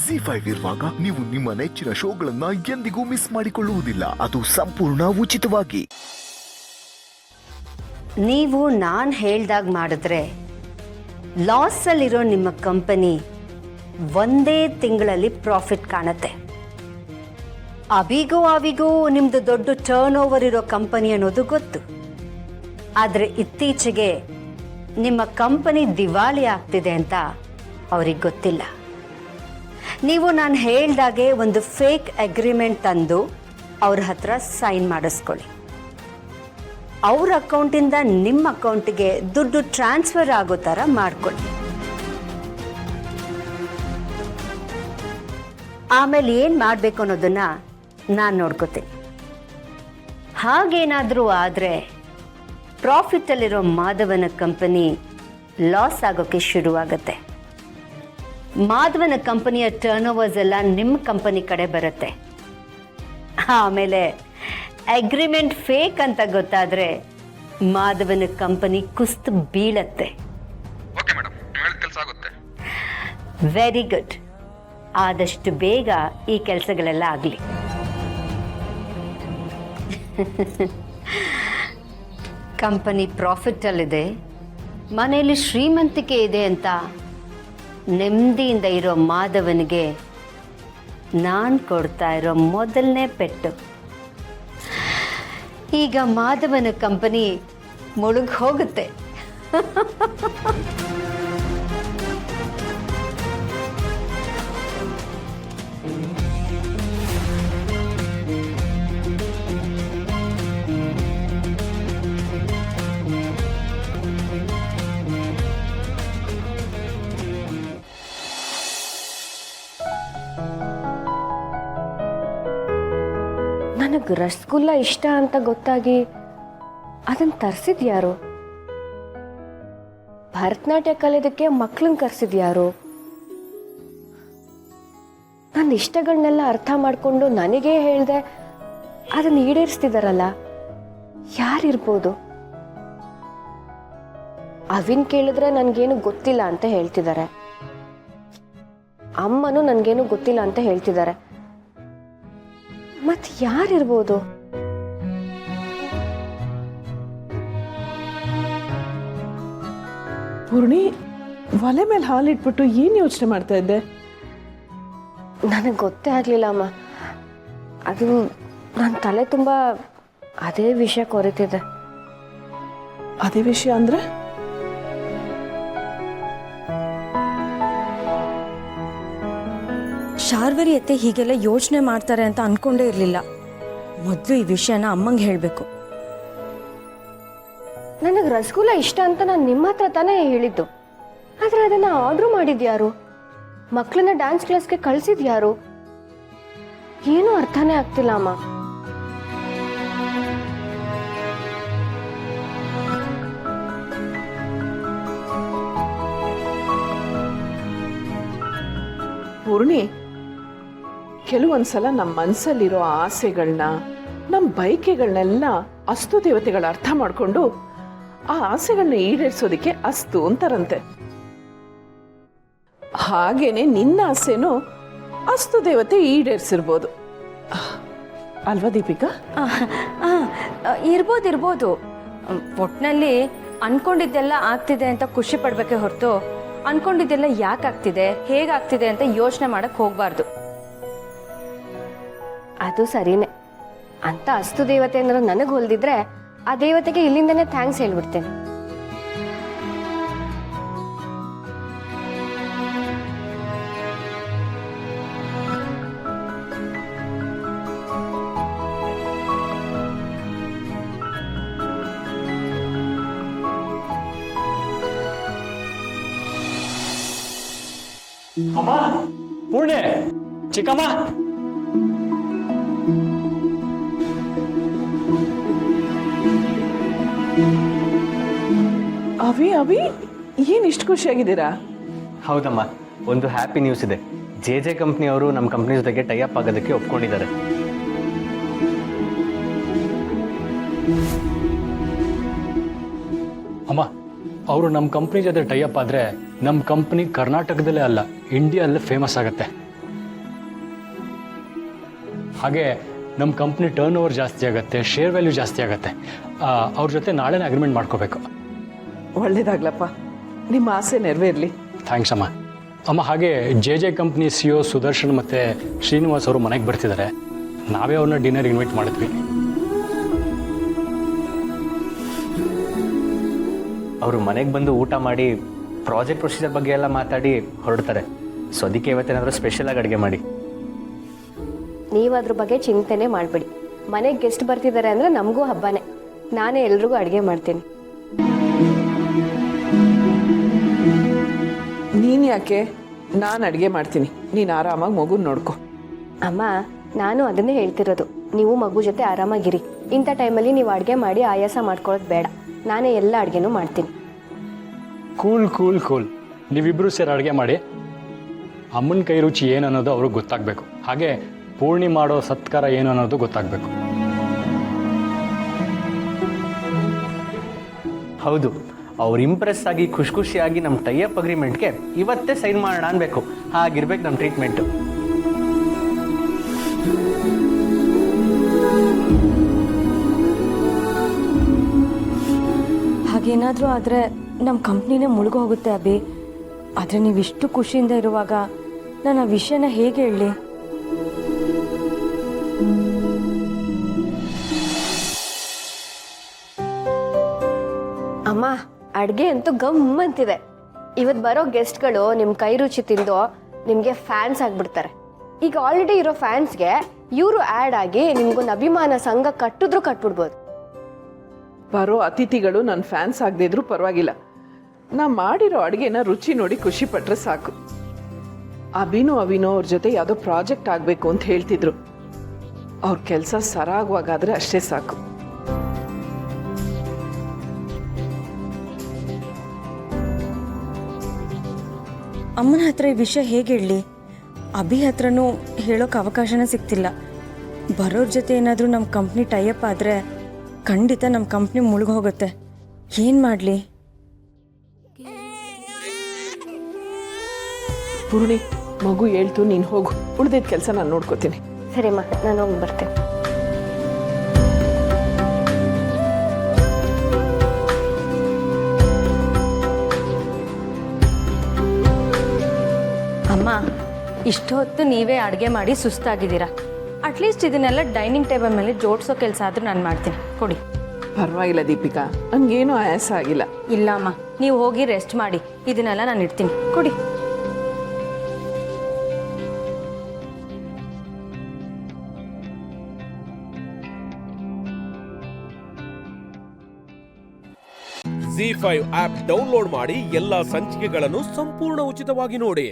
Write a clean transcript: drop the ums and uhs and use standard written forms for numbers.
ಜಿ5 ಇರುವಾಗ ನೀವು ನಿಮ್ಮ ನೆಚ್ಚಿನ ಶೋಗಳನ್ನ ಎಂದಿಗೂ ಮಿಸ್ ಮಾಡಿಕೊಳ್ಳುವುದಿಲ್ಲ. ಅದು ಸಂಪೂರ್ಣ ಉಚಿತವಾಗಿ. ನೀವು ನಾನು ಹೇಳ್ದಾಗ ಮಾಡಿದ್ರೆ ಲಾಸ್ ಅಲ್ಲಿರೋ ನಿಮ್ಮ ಕಂಪನಿ ಒಂದೇ ತಿಂಗಳಲ್ಲಿ ಪ್ರಾಫಿಟ್ ಕಾಣುತ್ತೆ. ಅವಿಗೂ ನಿಮ್ದು ದೊಡ್ಡ ಟರ್ನ್ ಓವರ್ ಇರೋ ಕಂಪನಿ ಅನ್ನೋದು ಗೊತ್ತು. ಆದರೆ ಇತ್ತೀಚೆಗೆ ನಿಮ್ಮ ಕಂಪನಿ ದಿವಾಳಿ ಆಗ್ತಿದೆ ಅಂತ ಅವ್ರಿಗೆ ಗೊತ್ತಿಲ್ಲ. ನೀವು ನಾನು ಹೇಳ್ದಾಗೆ ಒಂದು ಫೇಕ್ ಅಗ್ರಿಮೆಂಟ್ ತಂದು ಅವ್ರ ಹತ್ರ ಸೈನ್ ಮಾಡಿಸ್ಕೊಳ್ಳಿ. ಅವ್ರ ಅಕೌಂಟಿಂದ ನಿಮ್ಮ ಅಕೌಂಟಿಗೆ ದುಡ್ಡು ಟ್ರಾನ್ಸ್ಫರ್ ಆಗೋ ಥರ ಮಾಡ್ಕೊಳ್ಳಿ. ಆಮೇಲೆ ಏನು ಮಾಡಬೇಕು ಅನ್ನೋದನ್ನ ನಾನು ನೋಡ್ಕೋತೀನಿ. ಹಾಗೇನಾದರೂ ಆದರೆ ಪ್ರಾಫಿಟಲ್ಲಿರೋ ಮಾಧವನ ಕಂಪನಿ ಲಾಸ್ ಆಗೋಕ್ಕೆ ಶುರುವಾಗುತ್ತೆ. ಮಾಧವನ ಕಂಪನಿಯ ಟರ್ನ್ ಓವರ್ಸ್ ಎಲ್ಲ ನಿಮ್ಮ ಕಂಪನಿ ಕಡೆ ಬರುತ್ತೆ. ಆಮೇಲೆ ಅಗ್ರಿಮೆಂಟ್ ಫೇಕ್ ಅಂತ ಗೊತ್ತಾದರೆ ಮಾಧವನ ಕಂಪನಿ ಕುಸ್ತು ಬೀಳತ್ತೆ. ಓಕೆ ಮೇಡಮ್, ನೀವು ಹೇಳಿದ ಕೆಲಸ ಆಗುತ್ತೆ. Very good. ಆದಷ್ಟು ಬೇಗ ಈ ಕೆಲಸಗಳೆಲ್ಲ ಆಗಲಿ. ಕಂಪನಿ ಪ್ರಾಫಿಟಲ್ಲಿದೆ, ಮನೆಯಲ್ಲಿ ಶ್ರೀಮಂತಿಕೆ ಇದೆ ಅಂತ ನೆಮ್ಮದಿಯಿಂದ ಇರೋ ಮಾಧವನಿಗೆ ನಾನು ಕೊಡ್ತಾ ಇರೋ ಮೊದಲನೇ ಪೆಟ್ಟು. ಈಗ ಮಾಧವನ ಕಂಪನಿ ಮುಳುಗಿ ಹೋಗುತ್ತೆ. ನನಗೆ ರಸಗುಲ್ಲ ಇಷ್ಟ ಅಂತ ಗೊತ್ತಾಗಿ ಅದನ್ನು ತರಿಸಿದ್ಯಾರು? ಭರತನಾಟ್ಯ ಕಲಿಯೋದಕ್ಕೆ ಮಕ್ಕಳನ್ನ ಕರೆಸಿದ್ಯಾರು? ನನ್ನ ಇಷ್ಟಗಳನ್ನೆಲ್ಲ ಅರ್ಥ ಮಾಡಿಕೊಂಡು ನನಗೇ ಹೇಳಿದೆ ಅದನ್ನು ಈಡೇರಿಸ್ತಿದಾರಲ್ಲ, ಯಾರಿರ್ಬೋದು? ಅವಿನ್ ಕೇಳಿದ್ರೆ ನನಗೇನು ಗೊತ್ತಿಲ್ಲ ಅಂತ ಹೇಳ್ತಿದ್ದಾರೆ, ಅಮ್ಮನೂ ನನಗೇನು ಗೊತ್ತಿಲ್ಲ ಅಂತ ಹೇಳ್ತಿದ್ದಾರೆ. ಮತ್ತೆ ಯಾರಿರ್ಬೋದು? ಪೂರ್ಣಿ, ಒಲೆ ಮೇಲೆ ಹಾಲಿಟ್ಬಿಟ್ಟು ಏನು ಯೋಚನೆ ಮಾಡ್ತಾ ಇದ್ದೆ? ನನಗೆ ಗೊತ್ತೇ ಆಗಲಿಲ್ಲ ಅಮ್ಮ. ಅದು ನನ್ನ ತಲೆ ತುಂಬ ಅದೇ ವಿಷಯ ಕೊರಿತಿದೆ. ಅದೇ ವಿಷಯ ಅಂದ್ರೆ? ಶಾರ್ವರಿ ಅತ್ತೆ ಹೀಗೆಲ್ಲ ಯೋಚನೆ ಮಾಡ್ತಾರೆ ಅಂತ ಅನ್ಕೊಂಡೇ ಇರಲಿಲ್ಲ. ಮೊದಲು ಈ ವಿಷಯನ ಅಮ್ಮಂಗೆ ಹೇಳಬೇಕು. ನನಗೆ ರಸಗುಲ್ಲ ಇಷ್ಟ ಅಂತ ನಾನು ನಿಮ್ಮ ಹತ್ರ ತಾನೇ ಹೇಳಿದ್ದು. ಆದರೆ ಅದನ್ನು ಆರ್ಡ್ರ್ ಮಾಡಿದ್ಯಾರು? ಮಕ್ಕಳನ್ನ ಡ್ಯಾನ್ಸ್ ಕ್ಲಾಸ್ಗೆ ಕಳಿಸಿದ್ಯಾರು? ಏನೂ ಅರ್ಥನೇ ಆಗ್ತಿಲ್ಲ ಅಮ್ಮ. ಪೂರ್ಣಿ, ಕೆಲವೊಂದ್ಸಲ ನಮ್ಮ ಮನಸ್ಸಲ್ಲಿರೋ ಆಸೆಗಳನ್ನ, ನಮ್ಮ ಬಯಕೆಗಳನ್ನೆಲ್ಲ ಅಸ್ತು ದೇವತೆಗಳ ಅರ್ಥ ಮಾಡಿಕೊಂಡು ಆ ಆಸೆಗಳನ್ನ ಈಡೇರಿಸೋದಕ್ಕೆ ಅಸ್ತು ಅಂತಾರಂತೆ. ಹಾಗೇನೆ ನಿನ್ನ ಆಸೆನೂ ಅಸ್ತು ದೇವತೆ ಈಡೇರಿಸಿರ್ಬೋದು ಅಲ್ವಾ ದೀಪಿಕಾ? ಇರ್ಬೋದು. ಒಟ್ಟಿನಲ್ಲಿ ಅನ್ಕೊಂಡಿದ್ದೆಲ್ಲ ಆಗ್ತಿದೆ ಅಂತ ಖುಷಿ ಪಡ್ಬೇಕೆ ಹೊರತು ಅನ್ಕೊಂಡಿದ್ದೆಲ್ಲ ಯಾಕಾಗ್ತಿದೆ, ಹೇಗಾಗ್ತಿದೆ ಅಂತ ಯೋಚನೆ ಮಾಡಕ್ ಹೋಗ್ಬಾರ್ದು. ಅದು ಸರಿನೇ ಅಂತ ಅಸ್ತು ದೇವತೆ ಏನಾದ್ರು ನನಗೆ ಹೊಲ್ದಿದ್ರೆ ಆ ದೇವತೆಗೆ ಇಲ್ಲಿಂದನೇ ಥ್ಯಾಂಕ್ಸ್ ಹೇಳ್ಬಿಡ್ತೇನೆ. ಅಮ್ಮ, ಪೂರ್ಣೆ, ಚಿಕ್ಕಮ್ಮ. ಅವಿ ಏನ್ ಇಷ್ಟು ಖುಷಿಯಾಗಿದ್ದೀರಾ? ಹೌದಮ್ಮ, ಒಂದು ಹ್ಯಾಪಿ ನ್ಯೂಸ್ ಇದೆ. ಜೆ ಕಂಪ್ನಿಯವರು ನಮ್ಮ ಕಂಪ್ನಿ ಜೊತೆಗೆ ಟೈ ಅಪ್ ಆಗೋದಕ್ಕೆ ಒಪ್ಕೊಂಡಿದ್ದಾರೆ. ಅಮ್ಮ, ಅವರು ನಮ್ಮ ಕಂಪ್ನಿ ಜೊತೆ ಟೈ ಅಪ್ ಆದರೆ ನಮ್ಮ ಕಂಪ್ನಿ ಕರ್ನಾಟಕದಲ್ಲೇ ಅಲ್ಲ, ಇಂಡಿಯಾದಲ್ಲೇ ಫೇಮಸ್ ಆಗುತ್ತೆ. ಹಾಗೆ ನಮ್ಮ ಕಂಪ್ನಿ ಟರ್ನ್ ಓವರ್ ಜಾಸ್ತಿ ಆಗುತ್ತೆ, ಶೇರ್ ವ್ಯಾಲ್ಯೂ ಜಾಸ್ತಿ ಆಗುತ್ತೆ. ಅವ್ರ ಜೊತೆ ನಾಳೆನೇ ಅಗ್ರಿಮೆಂಟ್ ಮಾಡ್ಕೋಬೇಕು. ಒಳ್ಳೇದಾಗ್ಲಪ್ಪ, ನಿಮ್ಮ ಆಸೆ ನೆರವೇರಲಿ. ಥ್ಯಾಂಕ್ಸ್ ಅಮ್ಮ. ಅಮ್ಮ, ಹಾಗೆ ಜೆ ಕಂಪ್ನಿ CEO ಸುದರ್ಶನ್ ಮತ್ತು ಶ್ರೀನಿವಾಸ್ ಅವರು ಮನೆಗೆ ಬರ್ತಿದ್ದಾರೆ. ನಾವೇ ಅವ್ರನ್ನ ಡಿನ್ನರ್ ಇನ್ವೈಟ್ ಮಾಡಿದ್ವಿ. ಅವರು ಮನೆಗೆ ಬಂದು ಊಟ ಮಾಡಿ ಪ್ರಾಜೆಕ್ಟ್ ಪ್ರೊಸೀಜರ್ ಬಗ್ಗೆ ಎಲ್ಲ ಮಾತಾಡಿ ಹೊರಡ್ತಾರೆ. ಸೊ ಅದಕ್ಕೆ ಇವತ್ತೇನಾದರೂ ಸ್ಪೆಷಲಾಗಿ ಅಡುಗೆ ಮಾಡಿ. ನೀವು ಅದ್ರ ಬಗ್ಗೆ ಚಿಂತೆನೆ ಮಾಡಬೇಡಿ. ಮನೆಗೆ ಗೆಸ್ಟ್ ಬರ್ತಿದ್ದಾರೆ ಅಂದರೆ ನಮಗೂ ಹಬ್ಬನೇ. ನಾನೇ ಎಲ್ರಿಗೂ ಅಡುಗೆ ಮಾಡ್ತೀನಿ. ನೀನು ಯಾಕೆ? ನಾನು ಅಡುಗೆ ಮಾಡ್ತೀನಿ, ನೀನು ಆರಾಮಾಗಿ ಮಗುನ ನೋಡ್ಕೊ. ಅಮ್ಮ, ನಾನು ಅದನ್ನೇ ಹೇಳ್ತಿರೋದು. ನೀವು ಮಗು ಜೊತೆ ಆರಾಮಾಗಿರಿ. ಇಂಥ ಟೈಮಲ್ಲಿ ನೀವು ಅಡುಗೆ ಮಾಡಿ ಆಯಾಸ ಮಾಡ್ಕೊಳ್ಳೋದು ಬೇಡ. ನಾನೇ ಎಲ್ಲ ಅಡುಗೆನೂ ಮಾಡ್ತೀನಿ. ಕೂಲ್. ನೀವಿಬ್ಬರು ಸೇರಿ ಅಡುಗೆ ಮಾಡಿ. ಅಮ್ಮನ ಕೈ ರುಚಿ ಏನು ಅನ್ನೋದು ಅವ್ರಿಗೆ ಗೊತ್ತಾಗಬೇಕು. ಹಾಗೆ ಪೂರ್ಣಿ ಮಾಡೋ ಸತ್ಕಾರ ಏನು ಅನ್ನೋದು ಗೊತ್ತಾಗಬೇಕು. ಹೌದು, ಅವ್ರು ಇಂಪ್ರೆಸ್ ಆಗಿ ಖುಷಿಯಾಗಿ ನಮ್ಮ ಟೈಅಪ್ ಅಗ್ರಿಮೆಂಟ್ಗೆ ಇವತ್ತೇ ಸೈನ್ ಮಾಡೋಣ ಅನ್ಬೇಕು. ಹಾಗಿರ್ಬೇಕು ನಮ್ಮ ಟ್ರೀಟ್ಮೆಂಟು. ಹಾಗೇನಾದರೂ ಆದರೆ ನಮ್ಮ ಕಂಪ್ನಿನೇ ಮುಳುಗು ಹೋಗುತ್ತೆ ಅಭಿ. ಆದರೆ ನೀವಿಷ್ಟು ಖುಷಿಯಿಂದ ಇರುವಾಗ ನಾನು ಆ ವಿಷಯನ ಹೇಗೆ ಹೇಳಲಿ? ಅಮ್ಮ, ಅಡುಗೆ ಅಂತೂ ಗಮ್ಮಂತಿದೆ. ಇವತ್ತು ಬರೋ ಗೆಸ್ಟ್ಗಳು ನಿಮ್ಮ ಕೈ ರುಚಿ ತಿಂದು ನಿಮಗೆ ಫ್ಯಾನ್ಸ್ ಆಗಿಬಿಡ್ತಾರೆ. ಈಗ ಆಲ್ರೆಡಿ ಇರೋ ಫ್ಯಾನ್ಸ್ಗೆ ಇವರು ಆ್ಯಡ್ ಆಗಿ ನಿಮ್ಗೊಂದು ಅಭಿಮಾನ ಸಂಘ ಕಟ್ಬಿಡ್ಬೋದು. ಬರೋ ಅತಿಥಿಗಳು ನನ್ನ ಫ್ಯಾನ್ಸ್ ಆಗದಿದ್ರೂ ಪರವಾಗಿಲ್ಲ. ನಾ ಮಾಡಿರೋ ಅಡುಗೆನ ರುಚಿ ನೋಡಿ ಖುಷಿ ಪಟ್ರೆ ಸಾಕು. ಅಭಿನೋ ಅವ್ರ ಜೊತೆ ಯಾವುದೋ ಪ್ರಾಜೆಕ್ಟ್ ಆಗಬೇಕು ಅಂತ ಹೇಳ್ತಿದ್ರು. ಅವ್ರ ಕೆಲಸ ಸರಾಗವಾಗಾದರೆ ಅಷ್ಟೇ ಸಾಕು. ಅಮ್ಮನ ಹತ್ರ ಈ ವಿಷಯ ಹೇಗೆ ಹೇಳಲಿ? ಅಭಿ ಹತ್ರನೂ ಹೇಳೋಕೆ ಅವಕಾಶನೇ ಸಿಗ್ತಿಲ್ಲ. ಬರೋರ ಜೊತೆ ಏನಾದರೂ ನಮ್ಮ ಕಂಪ್ನಿ ಟೈಅಪ್ ಆದರೆ ಖಂಡಿತ ನಮ್ಮ ಕಂಪ್ನಿ ಮುಳುಗಿ ಹೋಗುತ್ತೆ. ಏನು ಮಾಡಲಿ? ಪೂರ್ಣಿ, ಮಗು ಹೇಳ್ತು, ನೀನು ಹೋಗು. ಉಳಿದಿದ್ದ ಕೆಲಸ ನಾನು ನೋಡ್ಕೋತೀನಿ. ಸರಿಮ್ಮ, ನಾನು ಹೋಗಿ ಬರ್ತೇನೆ. ಅಮ್ಮ, ಇಷ್ಟೊತ್ತು ನೀವೇ ಅಡುಗೆ ಮಾಡಿ ಸುಸ್ತಾಗಿದ್ದೀರಾ. ಅಟ್ಲೀಸ್ಟ್ ಇದನ್ನೆಲ್ಲ ಡೈನಿಂಗ್ ಟೇಬಲ್ ಮೇಲೆ ಜೋಡಿಸೋ ಕೆಲಸ ಆದರೂ ನಾನು ಮಾಡ್ತೀನಿ. ಕೊಡಿ. ಪರವಾಗಿಲ್ಲ ದೀಪಿಕಾ, ನನಗೇನು ಆಯಾಸ ಆಗಿಲ್ಲ. ಇಲ್ಲ ಅಮ್ಮ, ನೀವು ಹೋಗಿ ರೆಸ್ಟ್ ಮಾಡಿ. ಇದನ್ನೆಲ್ಲ ನಾನು ಇಡ್ತೀನಿ. ಕೊಡಿ. ZEE5 ಆಪ್ ಡೌನ್ಲೋಡ್ ಮಾಡಿ ಎಲ್ಲಾ ಸಂಚಿಕೆಗಳನ್ನು ಸಂಪೂರ್ಣ ಉಚಿತವಾಗಿ ನೋಡಿ.